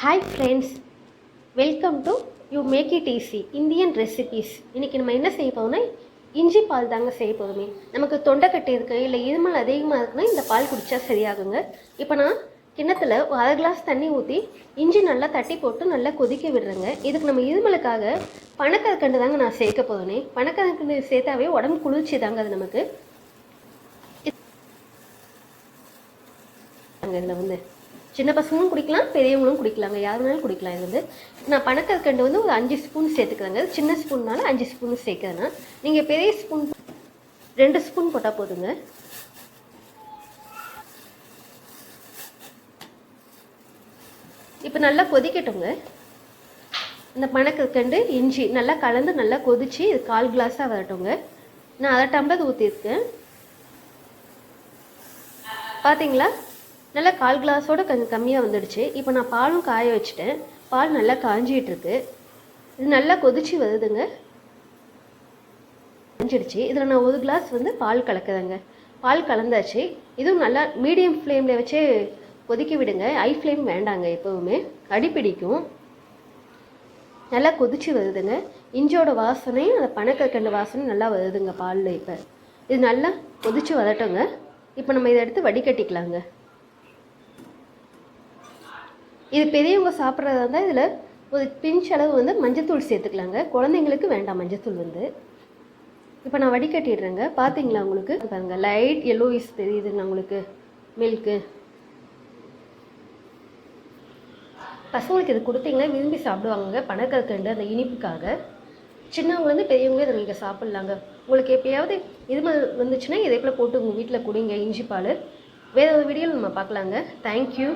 Hi friends, welcome to you make it easy Indian recipes. இன்றைக்கி நம்ம என்ன செய்ய போகிறோம்னா இஞ்சி பால் தாங்க செய்ய போகிறோமே. நமக்கு தொண்டைக்கட்டு இருக்குது, இல்லை இருமல் அதிகமாக இருக்குன்னா இந்த பால் குடித்தா சரியாகுங்க. இப்போ நான் கிண்ணத்தில் ஒரு அரை கிளாஸ் தண்ணி ஊற்றி இஞ்சி நல்லா தட்டி போட்டு நல்லா கொதிக்க விடுறேங்க. இதுக்கு நம்ம இருமலுக்காக பனக்கற்கண்டு தாங்க நான் சேர்க்க போகிறேனே. பனக்கற்கண்டு சேர்த்தாவே உடம்பு குளிர்ச்சி தாங்க அது நமக்கு. இதில் சின்ன பசங்களும் குடிக்கலாம், பெரியவங்களும் குடிக்கலாங்க, யார் வேணாலும் குடிக்கலாம். இது நான் பனக்கற்கண்டு ஒரு 5 ஸ்பூன் சேர்த்துக்கிறேங்க. சின்ன ஸ்பூன்னால 5 ஸ்பூன் சேர்க்குறேன்னா, நீங்கள் பெரிய ஸ்பூன் 2 ஸ்பூன் போட்டால் போதுங்க. இப்போ நல்லா கொதிக்கட்டுங்க. இந்த பனக்கற்கண்டு இஞ்சி நல்லா கலந்து நல்லா கொதித்து இது 1/4 கிளாஸாக வரட்டுங்க. நான் 1/2 டம்ளர் ஊற்றிருக்கேன். பார்த்தீங்களா, நல்லா 1/4 கிளாஸோடு கொஞ்சம் கம்மியாக வந்துடுச்சு. இப்போ நான் பாலும் காய வச்சுட்டேன். பால் நல்லா காஞ்சிகிட்ருக்கு. இது நல்லா கொதிச்சு வருதுங்க. காஞ்சிடுச்சு. இதில் நான் 1 கிளாஸ் பால் கலக்குறேங்க. பால் கலந்தாச்சு. இதுவும் நல்லா மீடியம் ஃப்ளேமில் வச்சு கொதிக்க விடுங்க. ஹை ஃப்ளேம் வேண்டாங்க, எப்போவுமே அடிப்பிடிக்கும். நல்லா கொதிச்சு வருதுங்க. இஞ்சியோட வாசனையும் அந்த பனக்கற்கண்டு வாசனையும் நல்லா வருதுங்க பாலில். இப்போ இது நல்லா கொதிச்சு வரட்டுங்க. இப்போ நம்ம இதை எடுத்து வடிகட்டிக்கலாங்க. இது பெரியவங்க சாப்பிட்றதா இருந்தால் இதில் ஒரு பிஞ்ச் அளவு மஞ்சத்தூள் சேர்த்துக்கலாங்க. குழந்தைங்களுக்கு வேண்டாம் மஞ்சத்தூள். இப்போ நான் வடிகட்டிடுறேங்க. பார்த்தீங்களா, உங்களுக்கு பாருங்கள் லைட் எல்லோயிஸ் தெரியுதுங்க உங்களுக்கு மில்க்கு. பசங்களுக்கு இது கொடுத்தீங்கன்னா விரும்பி சாப்பிடுவாங்க, பனக்கற்கண்டு அந்த இனிப்புக்காக. சின்னவங்க பெரியவங்க இதை நீங்கள் சாப்பிட்லாங்க. உங்களுக்கு எப்பயாவது இது மாதிரி வந்துச்சுன்னா இதே போல் போட்டு உங்கள் வீட்டில் குடிங்க இஞ்சி பால். வேறு ஒரு வீடியோவில் நம்ம பார்க்கலாங்க. தேங்க்யூ.